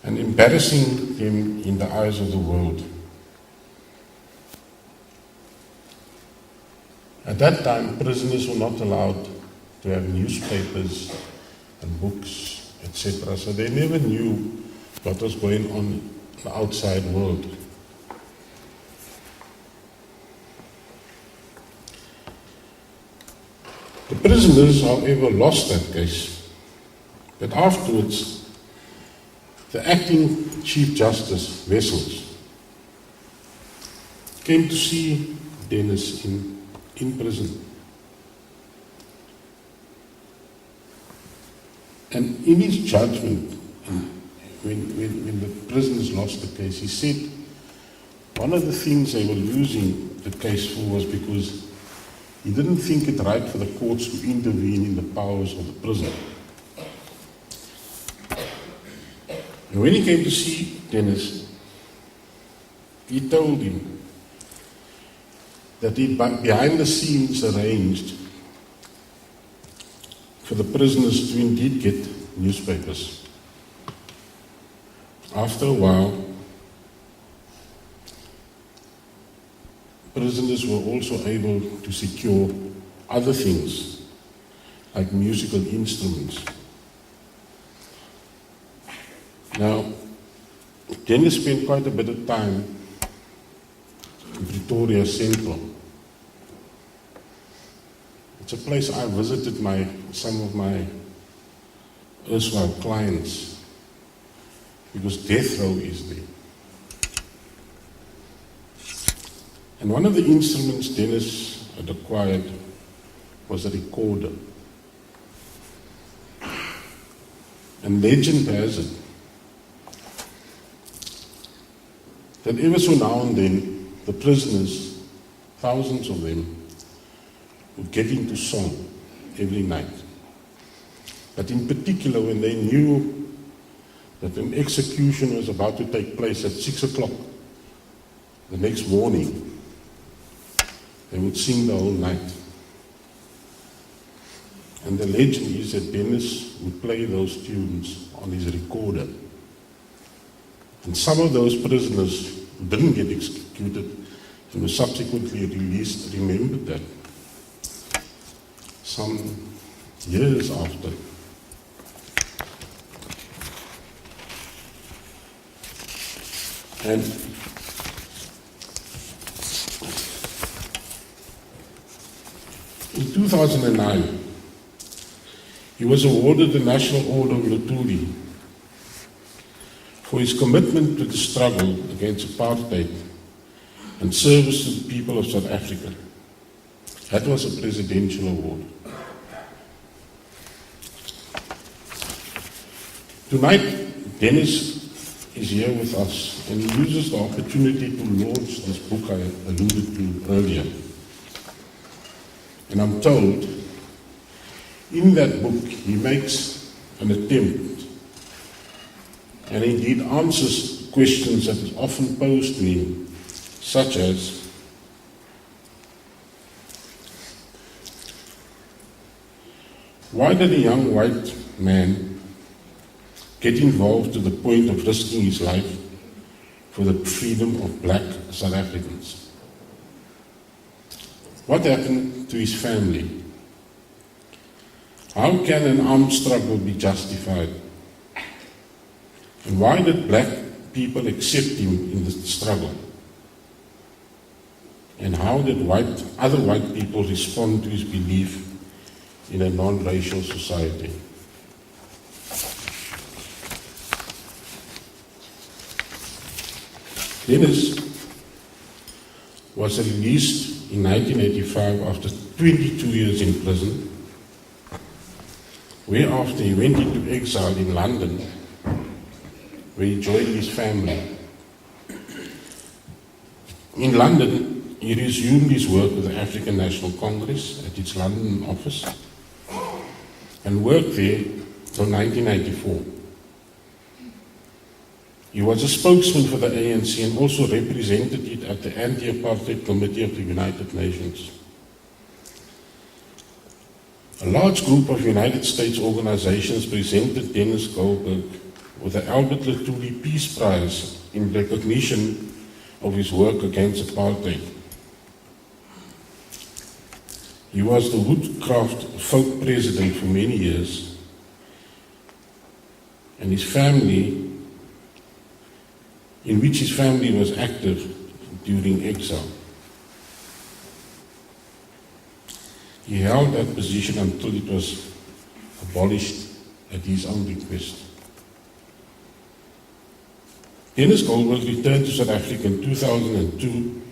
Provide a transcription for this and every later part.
and embarrassing them in the eyes of the world. At that time, prisoners were not allowed to have newspapers and books, etc. So they never knew what was going on in the outside world. The prisoners, however, lost that case. But afterwards, the acting Chief Justice, Wessels, came to see Dennis in prison. And in his judgment, when the prisoners lost the case, he said one of the things they were losing the case for was because he didn't think it right for the courts to intervene in the powers of the prison. And when he came to see Dennis, he told him that he behind the scenes arranged for the prisoners to indeed get newspapers. After a while, prisoners were also able to secure other things, like musical instruments. Now, Dennis spent quite a bit of time in Pretoria Central. It's a place I visited some of my erstwhile clients, because death row is there. And one of the instruments Dennis had acquired was a recorder. And legend has it that ever so now and then, the prisoners, thousands of them, would get into song every night. But in particular, when they knew that an execution was about to take place at 6 o'clock the next morning, they would sing the whole night. And the legend is that Dennis would play those tunes on his recorder. And some of those prisoners who didn't get executed and were subsequently released remembered that some years after. And in 2009, he was awarded the National Order of Lutuli for his commitment to the struggle against apartheid and service to the people of South Africa. That was a presidential award. Tonight, Dennis is here with us, and he uses the opportunity to launch this book I alluded to earlier. And I'm told, in that book, he makes an attempt and indeed answers questions that is often posed to him, such as, why did a young white man get involved to the point of risking his life for the freedom of black South Africans? What happened to his family? How can an armed struggle be justified? And why did black people accept him in the struggle? And how did other white people respond to his belief in a non-racial society? Dennis was released in 1985 after 22 years in prison, whereafter he went into exile in London, where he joined his family. In London, he resumed his work with the African National Congress at its London office and worked there till 1994. He was a spokesman for the ANC and also represented it at the Anti-Apartheid Committee of the United Nations. A large group of United States organizations presented Dennis Goldberg with the Albert Lutuli Peace Prize in recognition of his work against apartheid. He was the Woodcraft folk president for many years, and his family, in which his family was active during exile. He held that position until it was abolished at his own request. Dennis Goldberg returned to South Africa in 2002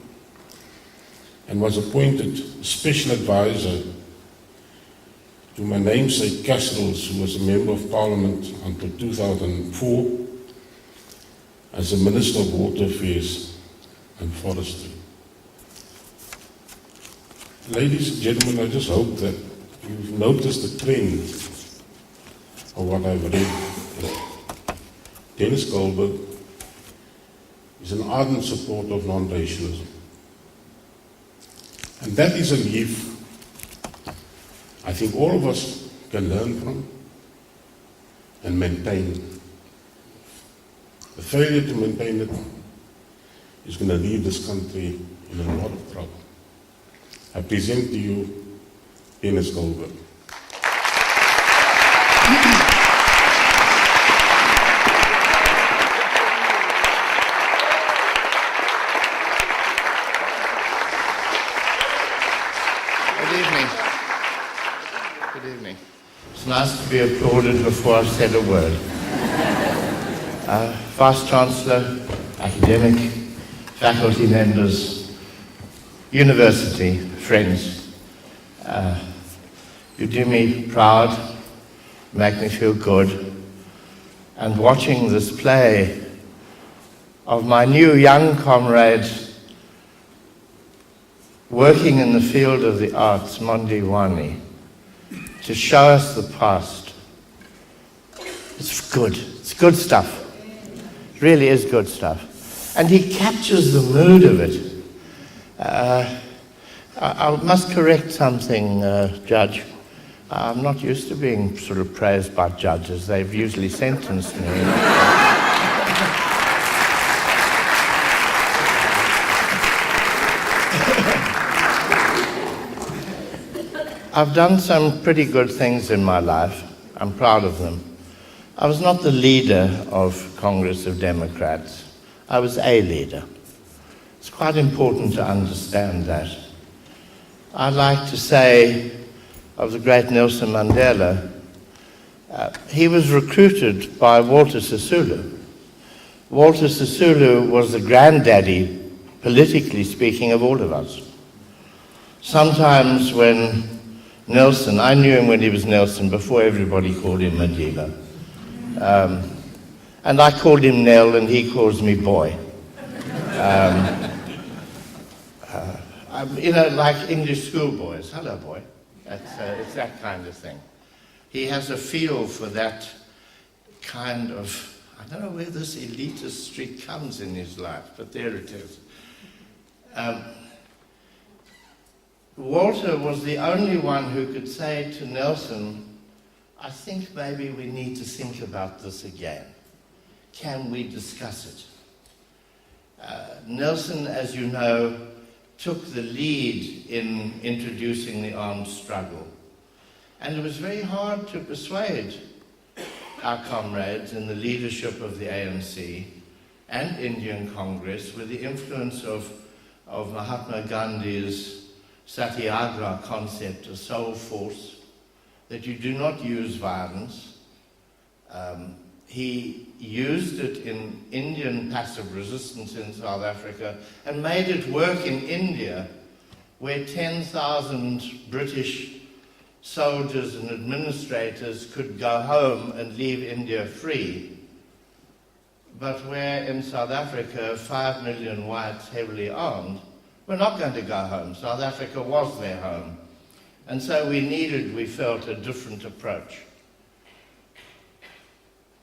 and was appointed special advisor to my namesake Casserols, who was a member of Parliament until 2004 as the Minister of Water Affairs and Forestry. Ladies and gentlemen, I just hope that you've noticed the trend of what I've read. Dennis Goldberg is an ardent supporter of non-racialism. And that is a leaf I think all of us can learn from and maintain. The failure to maintain it is going to leave this country in a lot of trouble. I present to you Dennis Goldberg. Good evening. It's nice to be applauded before I've said a word. Vice Chancellor, academic, faculty members, university friends, you do me proud, make me feel good, and watching this play of my new young comrades working in the field of the arts, Mondiwani, to show us the past. It's good stuff. It really is good stuff. And he captures the mood of it. I must correct something, Judge. I'm not used to being sort of praised by judges. They've usually sentenced me. I've done some pretty good things in my life. I'm proud of them. I was not the leader of Congress of Democrats. I was a leader. It's quite important to understand that. I like to say of the great Nelson Mandela, he was recruited by Walter Sisulu. Walter Sisulu was the granddaddy, politically speaking, of all of us. Sometimes when Nelson, I knew him when he was Nelson, before everybody called him Madiba. And I called him Nell, and he calls me Boy. You know, like English schoolboys. Hello, boy. It's that kind of thing. He has a feel for that kind of, I don't know where this elitist streak comes in his life, but there it is. Walter was the only one who could say to Nelson, I think maybe we need to think about this again. Can we discuss it? Nelson, as you know, took the lead in introducing the armed struggle. And it was very hard to persuade our comrades in the leadership of the ANC and Indian Congress with the influence of Mahatma Gandhi's Satyagraha concept, a sole force, that you do not use violence. He used it in Indian passive resistance in South Africa and made it work in India, where 10,000 British soldiers and administrators could go home and leave India free, but where in South Africa 5 million whites, heavily armed, were not going to go home. South Africa was their home. And so we felt, a different approach.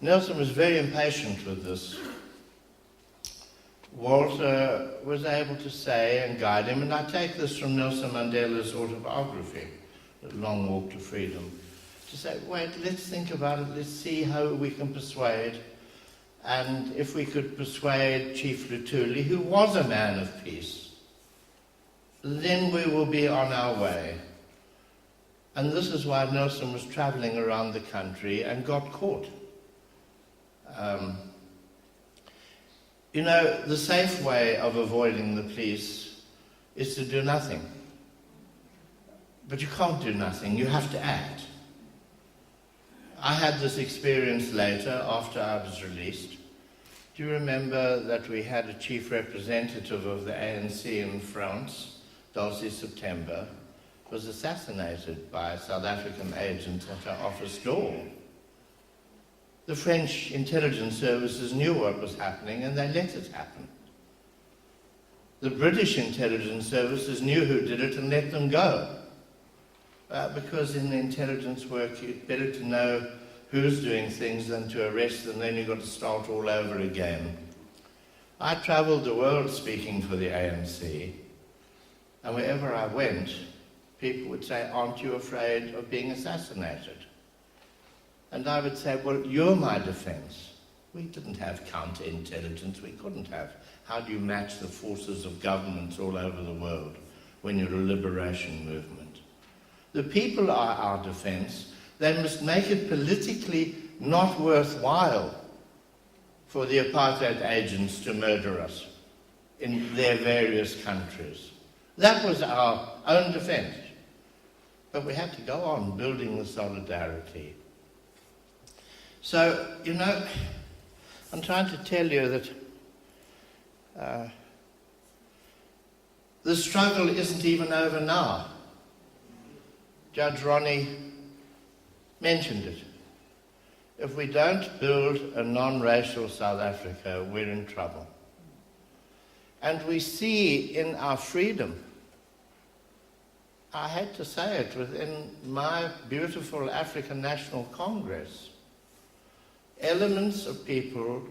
Nelson was very impatient with this. Walter was able to say and guide him, and I take this from Nelson Mandela's autobiography, The Long Walk to Freedom, to say, wait, let's think about it, let's see how we can persuade. And if we could persuade Chief Lutuli, who was a man of peace, then we will be on our way. And this is why Nelson was traveling around the country and got caught. The safe way of avoiding the police is to do nothing. But you can't do nothing, you have to act. I had this experience later, after I was released. Do you remember that we had a chief representative of the ANC in France, Dulcie September, was assassinated by a South African agent at her office door? The French intelligence services knew what was happening and they let it happen. The British intelligence services knew who did it and let them go. Because in the intelligence work, it's better to know who's doing things than to arrest them, then you've got to start all over again. I travelled the world speaking for the ANC, and wherever I went, people would say, "Aren't you afraid of being assassinated?" And I would say, "Well, you're my defence." We didn't have counterintelligence, we couldn't have. How do you match the forces of governments all over the world when you're a liberation movement? The people are our defence. They must make it politically not worthwhile for the apartheid agents to murder us in their various countries. That was our own defence. But we had to go on building the solidarity. So, I'm trying to tell you that the struggle isn't even over now. Judge Ronnie mentioned it. If we don't build a non-racial South Africa, we're in trouble. And we see in our freedom, I hate to say it, within my beautiful African National Congress, elements of people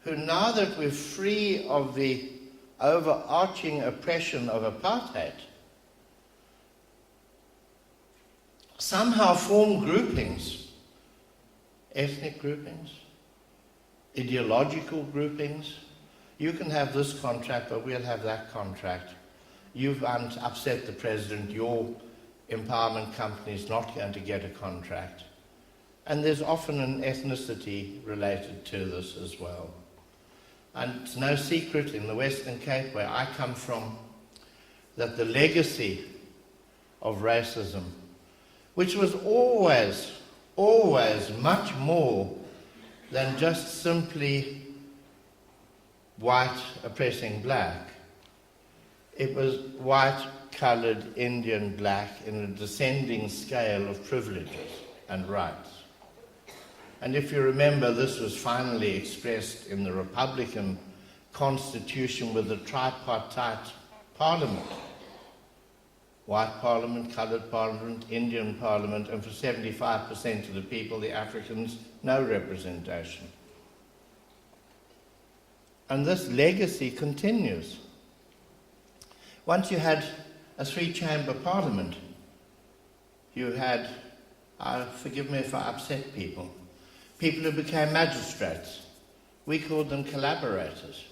who, now that we're free of the overarching oppression of apartheid, somehow form groupings, ethnic groupings, ideological groupings. You can have this contract, but we'll have that contract. You've upset the president, your empowerment company is not going to get a contract. And there's often an ethnicity related to this as well. And it's no secret in the Western Cape, where I come from, that the legacy of racism, which was always much more than just simply white oppressing black. It was white, coloured, Indian, black in a descending scale of privileges and rights. And if you remember, this was finally expressed in the Republican Constitution with the tripartite parliament. White parliament, coloured parliament, Indian parliament, and for 75% of the people, the Africans, no representation. And this legacy continues. Once you had a three-chamber parliament, you had, forgive me if I upset people who became magistrates. We called them collaborators.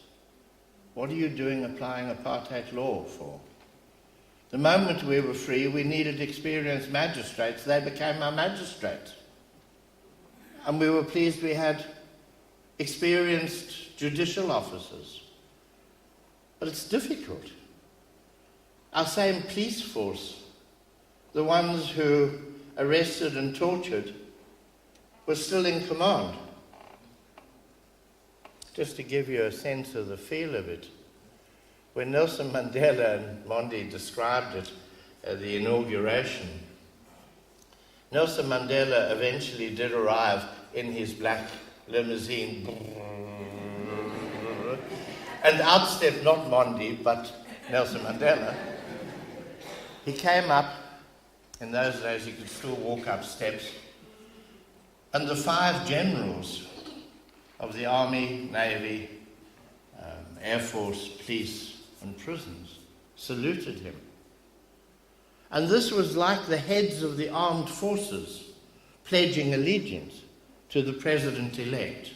What are you doing applying apartheid law for? The moment we were free, we needed experienced magistrates. They became our magistrates. And we were pleased we had experienced judicial officers. But it's difficult. Our same police force, the ones who arrested and tortured, were still in command. Just to give you a sense of the feel of it, when Nelson Mandela and Mondi described it at the inauguration, Nelson Mandela eventually did arrive in his black limousine and outstepped not Mondi but Nelson Mandela. He came up, in those days he could still walk up steps, and the 5 generals of the Army, Navy, Air Force, Police and Prisons saluted him. And this was like the heads of the armed forces pledging allegiance to the president-elect.